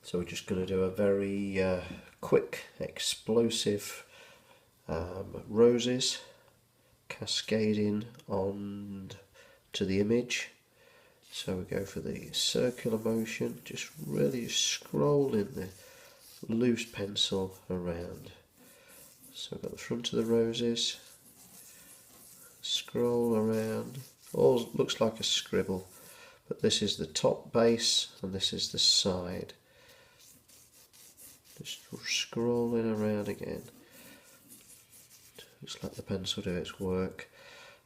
So we're just going to do a very quick, explosive roses cascading on to the image. So we go for the circular motion, just really scrolling the loose pencil around. So we've got the front of the roses, scroll around, all looks like a scribble, but this is the top base and this is the side. Just scrolling around again. Just let the pencil do its work.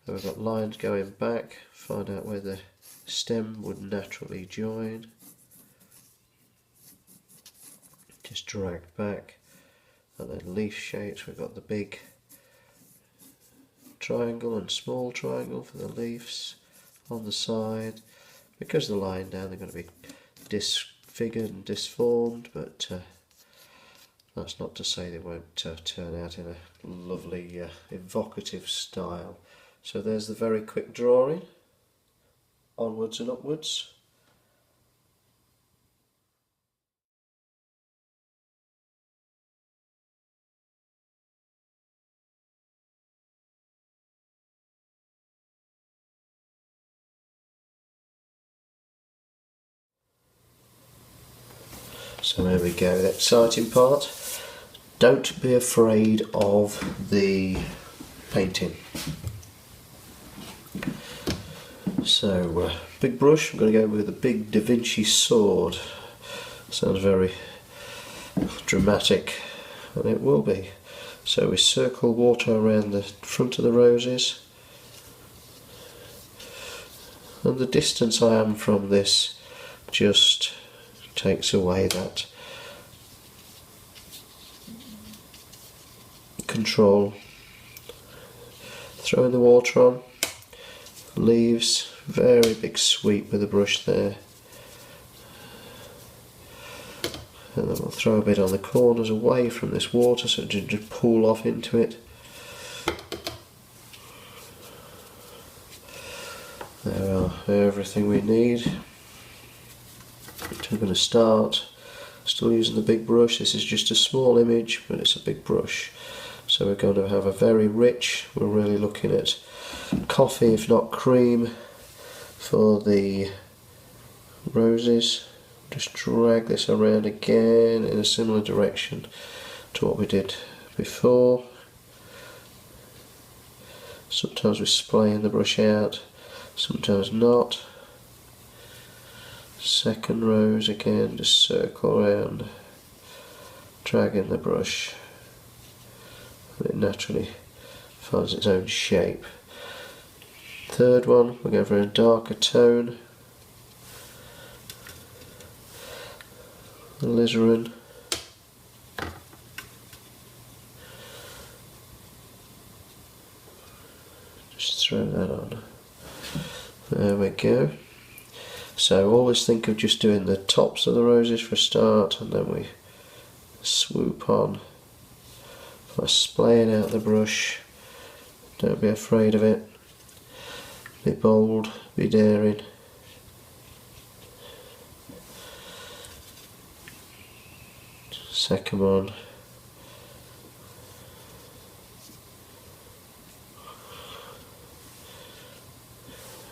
Then we've got lines going back, find out where the stem would naturally join. Just drag back, and then leaf shapes. We've got the big triangle and small triangle for the leaves on the side. Because they're lying down, they're going to be disfigured and disformed, but that's not to say they won't turn out in a lovely evocative style. So there's the very quick drawing, onwards and upwards. So there we go, the exciting part. Don't be afraid of the painting. So, big brush, I'm going to go with a big Da Vinci sword. Sounds very dramatic, and it will be. So we circle water around the front of the roses. And the distance I am from this just takes away that control. Throwing the water on, leaves, very big sweep with the brush there, and then we'll throw a bit on the corners away from this water so it doesn't just pool off into it. There are everything we need. So we're going to start, still using the big brush. This is just a small image, but it's a big brush. So we're going to have a very rich, we're really looking at coffee if not cream for the roses. Just drag this around again in a similar direction to what we did before. Sometimes we're splaying the brush out, sometimes not. Second rose again, just circle around, dragging the brush. It naturally finds its own shape. Third one, we're going for a darker tone. Alizerin. Just throw that on. There we go. So always think of just doing the tops of the roses for a start, and then we swoop on by splaying out the brush. Don't be afraid of it. Be bold, be daring. Second one.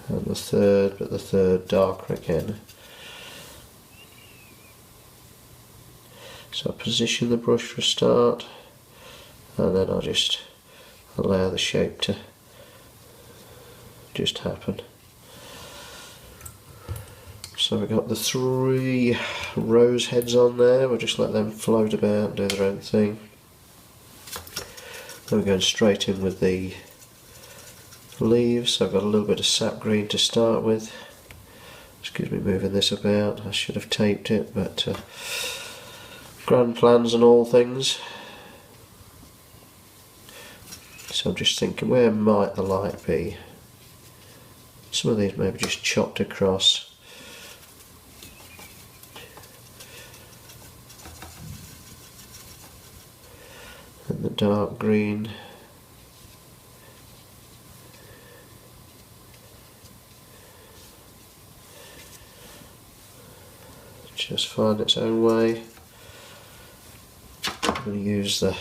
And the third, but the third darker again. So I position the brush for a start, and then I'll just allow the shape to just happen. So we've got the 3 rose heads on there, we'll just let them float about and do their own thing. Then we're going straight in with the leaves. So I've got a little bit of sap green to start with. Excuse me moving this about, I should have taped it, but grand plans and all things. So I'm just thinking, where might the light be? Some of these maybe just chopped across. And the dark green. just find its own way. I'm going to use the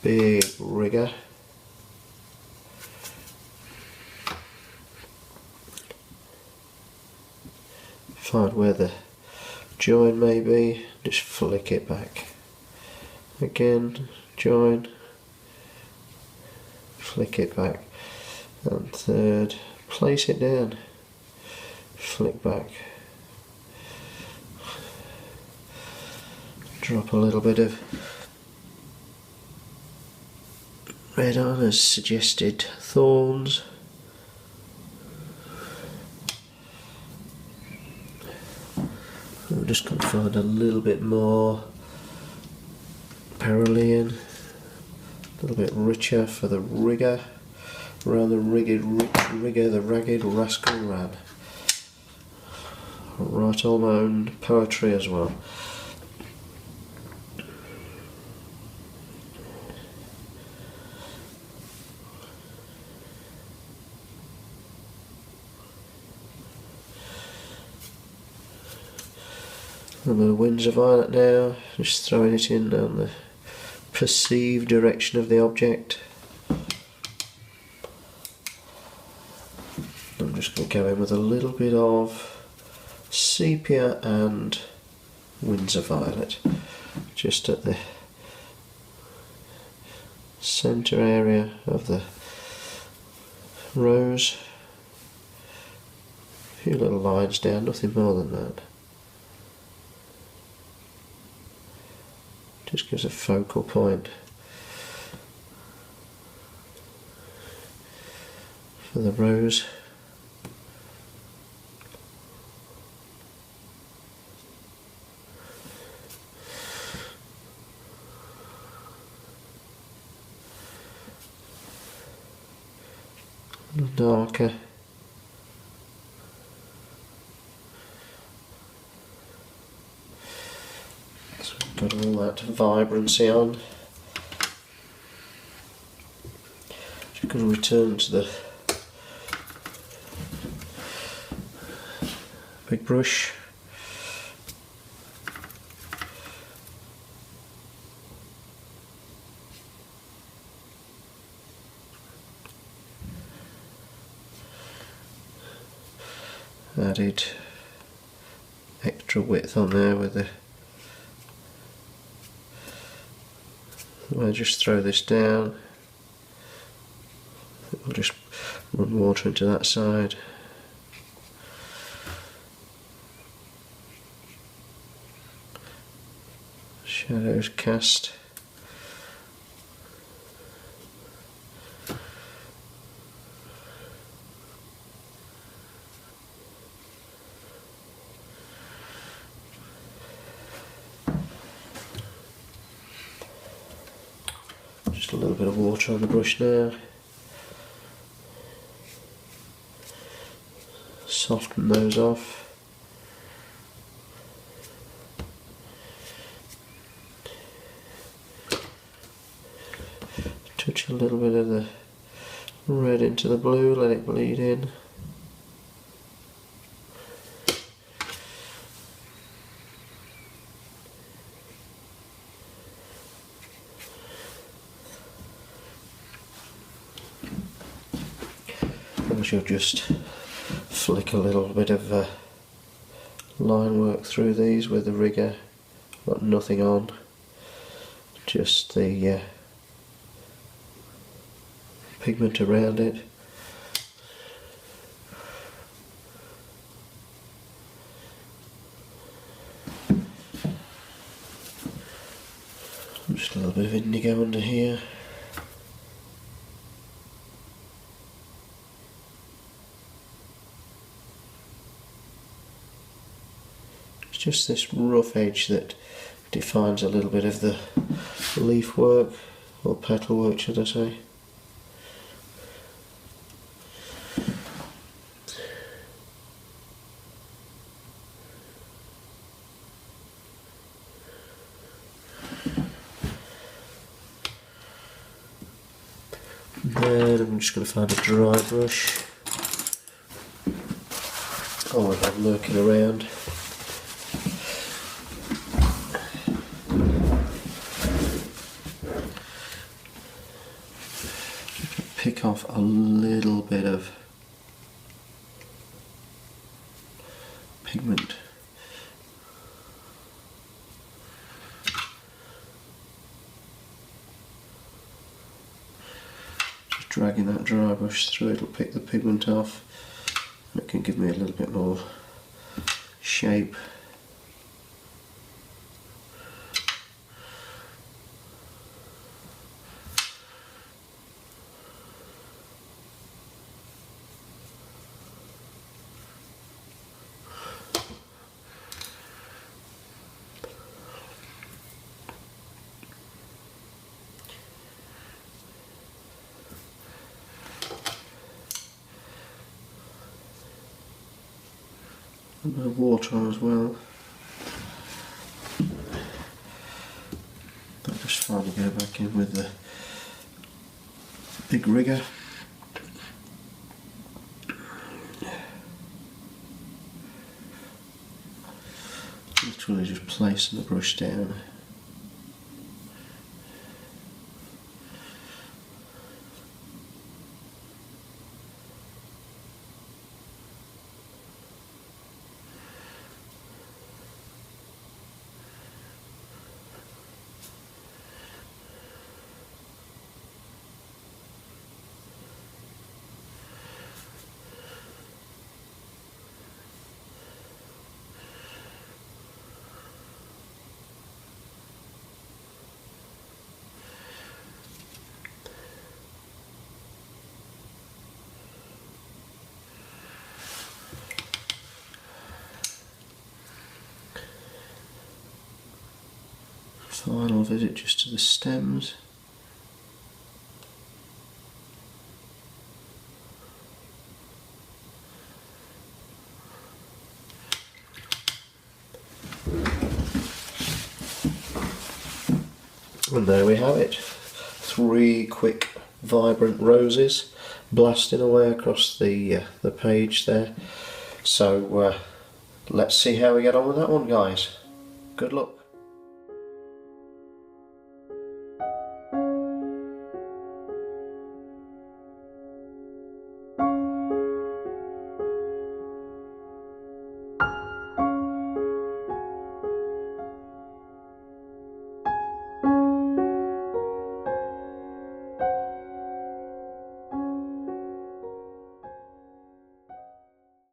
big rigger. Find where the join may be, just flick it back. Again, join, flick it back. And third, place it down, flick back. Drop a little bit of red on as suggested thorns. I'm just going to find a little bit more Perylene, a little bit richer for the rigger. Around the rich rigger, the ragged rascal ran. Write all my own poetry as well. A little bit of Winsor violet now, just throwing it in on the perceived direction of the object. I'm just going to go in with a little bit of Sepia and Winsor violet, just at the centre area of the rose. A few little lines down, nothing more than that. Just gives a focal point for the rose. A little darker. Got all that vibrancy on. Just going to return to the big brush. Added extra width on there with the I'll just throw this down. I'll just run water into that side. Shadows cast. Just a little bit of water on the brush now. Soften those off. Touch a little bit of the red into the blue, let it bleed in. You'll just flick a little bit of line work through these with the rigger, got nothing on, just the pigment around it. Just a little bit of indigo under here. Just this rough edge that defines a little bit of the leaf work, or petal work should I say. Then I'm just going to find a dry brush. Oh, I'm lurking around. pick off a little bit of pigment. Just dragging that dry brush through, it'll pick the pigment off and it can give me a little bit more shape. A bit of water on as well. I'll just finally go back in with the big rigger. Literally just placing the brush down. Final visit just to the stems. And there we have it. 3 quick, vibrant roses blasting away across the page there. So let's see how we get on with that one, guys. Good luck.